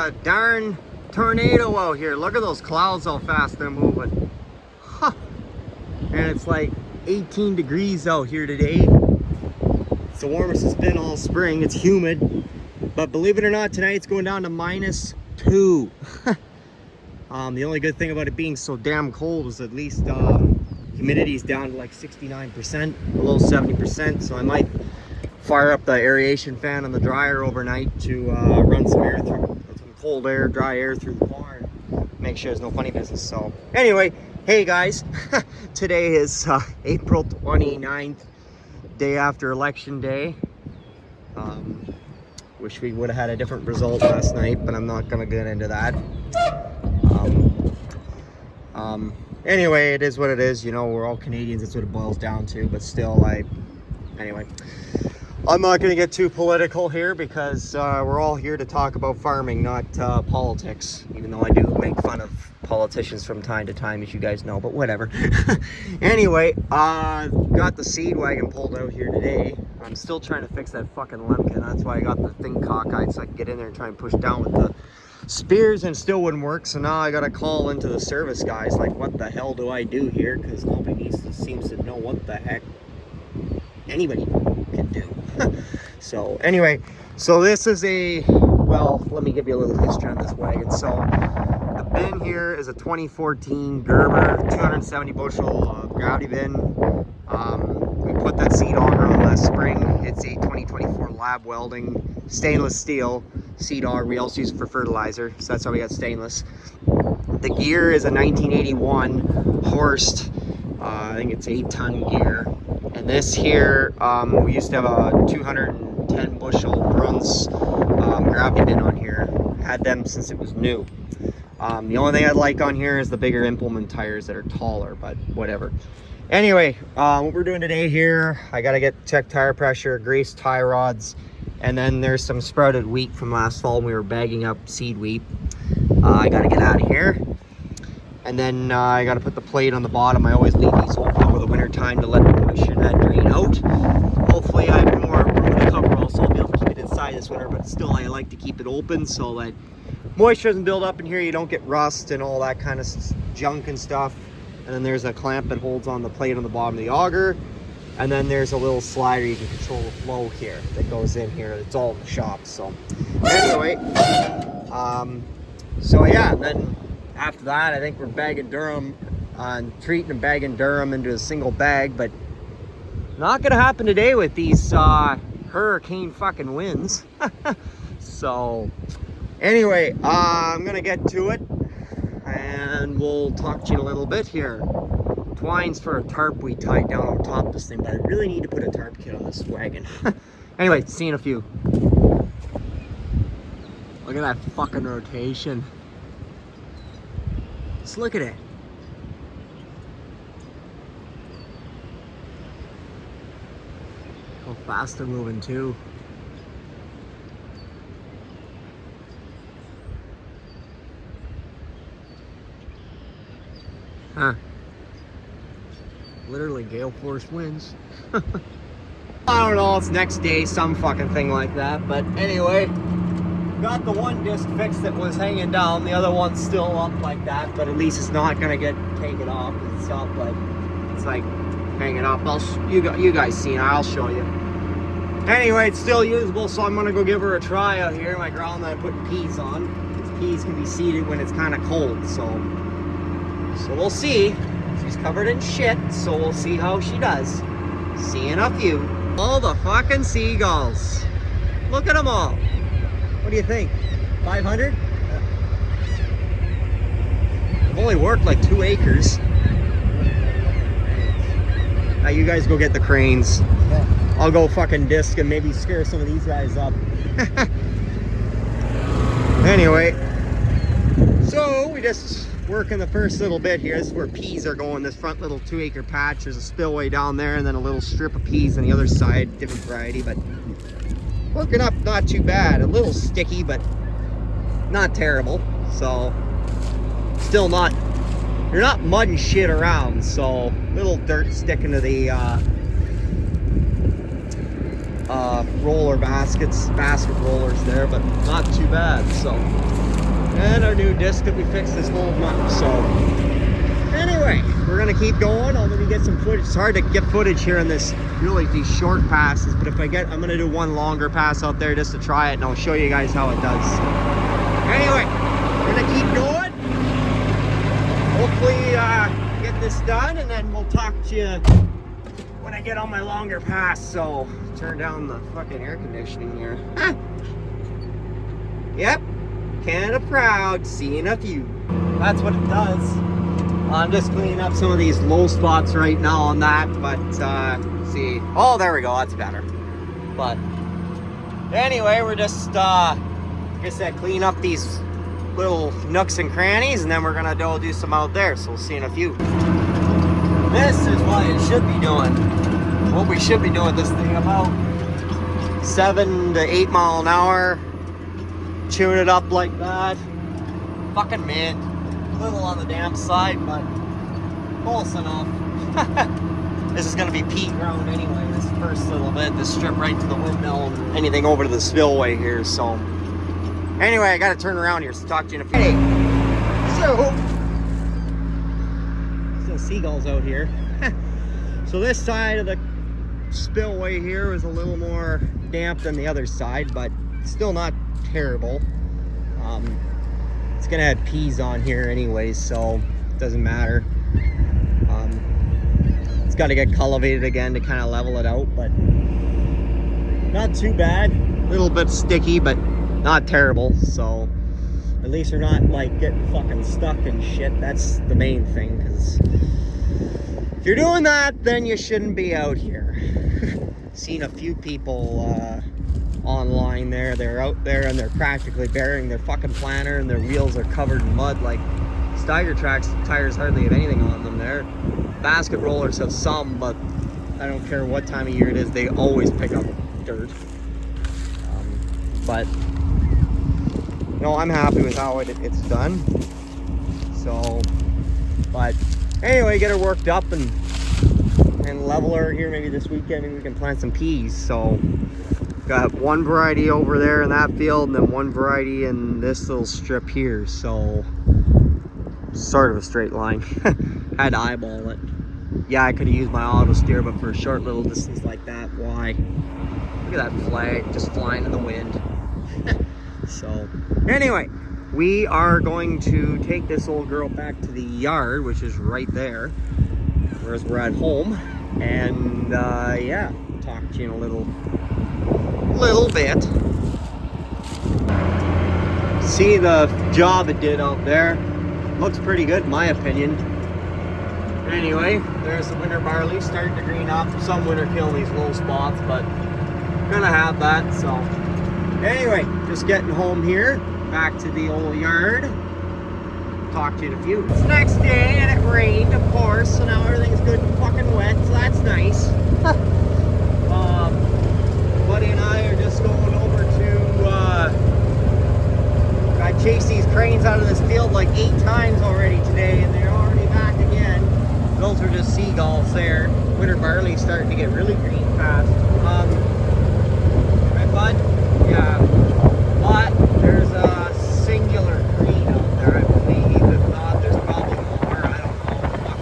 a darn tornado out here. Look at those clouds, how fast they're moving. Huh. And it's like 18 degrees out here today. It's the warmest it's been all spring. It's humid. But believe it or not, tonight it's going down to -2. The only good thing about it being so damn cold is at least humidity's down to like 69%, below 70%. So I might fire up the aeration fan on the dryer overnight to run some air through, some cold air, dry air through the car, and make sure there's no funny business. So anyway, hey guys, today is April 29th, day after election day. Wish we would have had a different result last night, but I'm not gonna get into that. Anyway, it is what it is. You know, we're all Canadians. That's what it boils down to. But still, anyway, I'm not going to get too political here because we're all here to talk about farming, not politics. Even though I do make fun of politicians from time to time, as you guys know. But whatever. Anyway, got the seed wagon pulled out here today. I'm still trying to fix that fucking Lemken. That's why I got the thing cockeyed so I can get in there and try and push down with the spears, and still wouldn't work. So now I gotta call into the service guys like, what the hell do I do here? Because nobody seems to know what the heck anybody can do. So anyway, so this is well, let me give you a little history on this wagon. So the bin here is a 2014 Gerber 270 bushel gravity bin. We put that seed auger on last spring. It's a 2024 lab welding stainless steel seed auger. We also use it for fertilizer, so that's why we got stainless. The gear is a 1981 horsed, I think it's 8-ton gear. And this here, we used to have a 210 bushel Bruns gravity bin on here. Had them since it was new. The only thing I'd like on here is the bigger implement tires that are taller, but whatever. Anyway, what we're doing today here, I gotta check tire pressure, grease tie rods, and then there's some sprouted wheat from last fall when we were bagging up seed wheat. I gotta get out of here. And then I gotta put the plate on the bottom. I always leave these open over the winter time to let the moisture and that drain out. Hopefully I have more room in the coverall, so I'll be able to keep it inside this winter, but still I like to keep it open so that moisture doesn't build up in here, you don't get rust and all that kind of junk and stuff. And then there's a clamp that holds on the plate on the bottom of the auger. And then there's a little slider you can control the flow here that goes in here. It's all in the shop. So anyway, so yeah, and then after that, I think we're bagging Durham, treating and bagging Durham into a single bag, but not gonna happen today with these hurricane fucking winds. So anyway, I'm gonna get to it and we'll talk to you in a little bit here. Twines for a tarp we tied down on top of this thing, but I really need to put a tarp kit on this wagon. Anyway, see you in a few. Look at that fucking rotation. Just look at it. How fast they're moving too. Huh. Literally gale force winds. I don't know, it's next day, some fucking thing like that. But anyway, got the one disc fixed that was hanging down. The other one's still up like that, but at least it's not gonna get taken off. It's up, but it's like hanging up. You guys seen it, I'll show you. Anyway, it's still usable, so I'm gonna go give her a try out here. My ground that I'm putting peas on. These peas can be seeded when it's kind of cold, so we'll see. She's covered in shit, so we'll see how she does. See you in a few. All the fucking seagulls. Look at them all. What do you think? 500? I've only worked like 2 acres. Now you guys go get the cranes. Yeah. I'll go fucking disc and maybe scare some of these guys up. Anyway, so we just working the first little bit here. This is where peas are going, this front little 2-acre patch. There's a spillway down there and then a little strip of peas on the other side, different variety, but working up not too bad. A little sticky, but not terrible. So still not, you're not mudding shit around, so little dirt sticking to the roller basket rollers there, but not too bad. So and our new disc that we fixed this whole month. So anyway, we're gonna keep going. I'll maybe get some footage. It's hard to get footage here in this, really these short passes, but if I get, I'm gonna do one longer pass out there just to try it, and I'll show you guys how it does. Anyway, we're gonna keep going. Hopefully get this done, and then we'll talk to you when I get on my longer pass. So turn down the fucking air conditioning here. Yep, Canada proud, seeing a few. That's what it does. I'm just cleaning up some of these low spots right now on that, but see, oh, there we go, that's better. But anyway, we're just like I said, clean up these little nooks and crannies, and then we're gonna go do some out there, so we'll see in a few. This is what it should be doing. What we should be doing this thing about 7 to 8 mile an hour. Tune it up like that. Fucking mint. A little on the damp side, but close enough. This is gonna be peat ground anyway, this first little bit, this strip right to the windmill and anything over to the spillway here. So anyway, I gotta turn around here, so talk to you in a few. Hey, so still seagulls out here. So this side of the spillway here is a little more damp than the other side, but still not terrible. It's gonna have peas on here anyways, so it doesn't matter. It's got to get cultivated again to kind of level it out, but not too bad. A little bit sticky, but not terrible. So at least we're not like getting fucking stuck and shit. That's the main thing, because if you're doing that, then you shouldn't be out here. Seen a few people online there. They're out there and they're practically burying their fucking planter, and their wheels are covered in mud. Like Steiger tires hardly have anything on them there. Basket rollers have some, but I don't care what time of year it is, they always pick up dirt. But no, I'm happy with how it's done. So, but anyway, get her worked up and level her here maybe this weekend, and we can plant some peas. So got one variety over there in that field, and then one variety in this little strip here. So sort of a straight line. Had to eyeball it. Yeah, I could have used my auto steer, but for a short little distance like that, why? Look at that flag just flying in the wind. So anyway, we are going to take this old girl back to the yard, which is right there, whereas we're at home, and yeah, talk to you in a little bit. See the job it did out there. Looks pretty good in my opinion. Anyway, there's the winter barley starting to green up. Some winter kill these little spots, but gonna have that. So anyway, just getting home here, back to the old yard. Talk to you in a few. It's the next day and it rained, of course, so now everything's good and fucking wet, so that's nice. Buddy and I are just going over to I chased these cranes out of this field like 8 times already today, and they're already back again. Those are just seagulls there. Winter barley's starting to get really green fast. Right, bud? Yeah. But there's a singular green out there, I believe. If not, there's probably more. I don't know.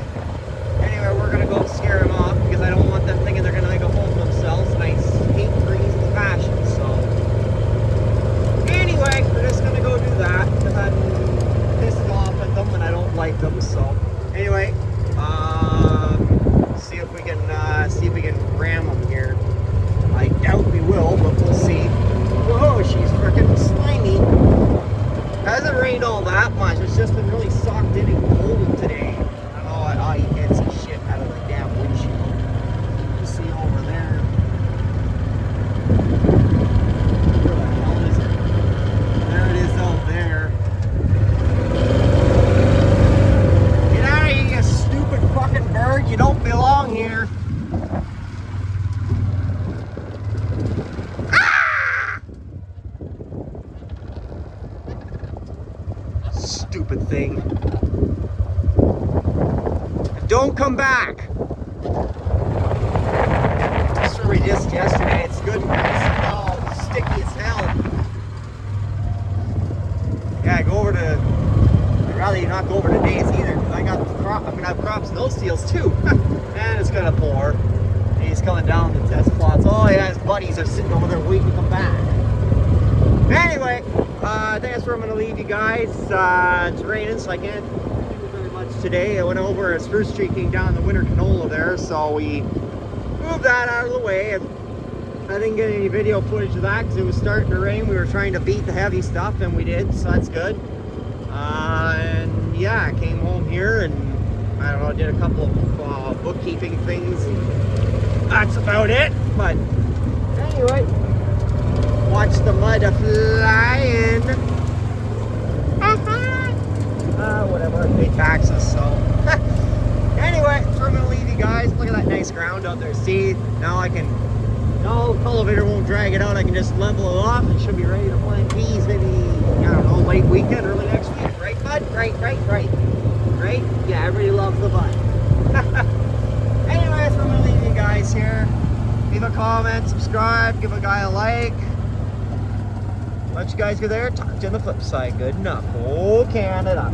Anyway, we're gonna go scare them off because I don't want them thinking they're gonna make a hole for themselves. And I hate greens with passion, so anyway, we're just gonna go do that because I'm pissed off at them and I don't like them. So anyway, see if we can ram them here. I doubt we will, but we'll see. Whoa, she's freaking slimy. Hasn't rained all that much. It's just been really socked in and cold today. Oh, you can't see shit out of the damn windshield. You see over there. Where the hell is it? There it is out there. Get out of here, you stupid fucking bird. You don't belong here. Stupid thing. Don't come back. That's where we just yesterday. It's good. Oh, sticky as hell. Yeah, go go over to, I'd rather you not go over to Days either, because I'm gonna have crops and those steels too. And it's gonna pour. And he's coming down the test plots. Oh yeah, his buddies are sitting over there waiting to come back. Anyway, I think that's where I'm gonna leave you guys. It's raining, so I can't do very much today. I went over as Spruce Street came down the winter canola there, so we moved that out of the way. And I didn't get any video footage of that because it was starting to rain. We were trying to beat the heavy stuff, and we did, so that's good. And yeah, I came home here and I don't know, did a couple of bookkeeping things. And that's about it. But anyway, watch the mud flying. Whatever, I pay taxes, so. Anyway, so I'm gonna leave you guys. Look at that nice ground out there. See, now I can, no cultivator won't drag it out. I can just level it off and should be ready to plant peas maybe, I don't know, late weekend, early next week. Right, bud? Right. Right? Yeah, everybody loves the bud. Anyway, so I'm gonna leave you guys here. Leave a comment, subscribe, give a guy a like. Let you guys go there. Talk to you on the flip side. Good enough. Oh, Canada.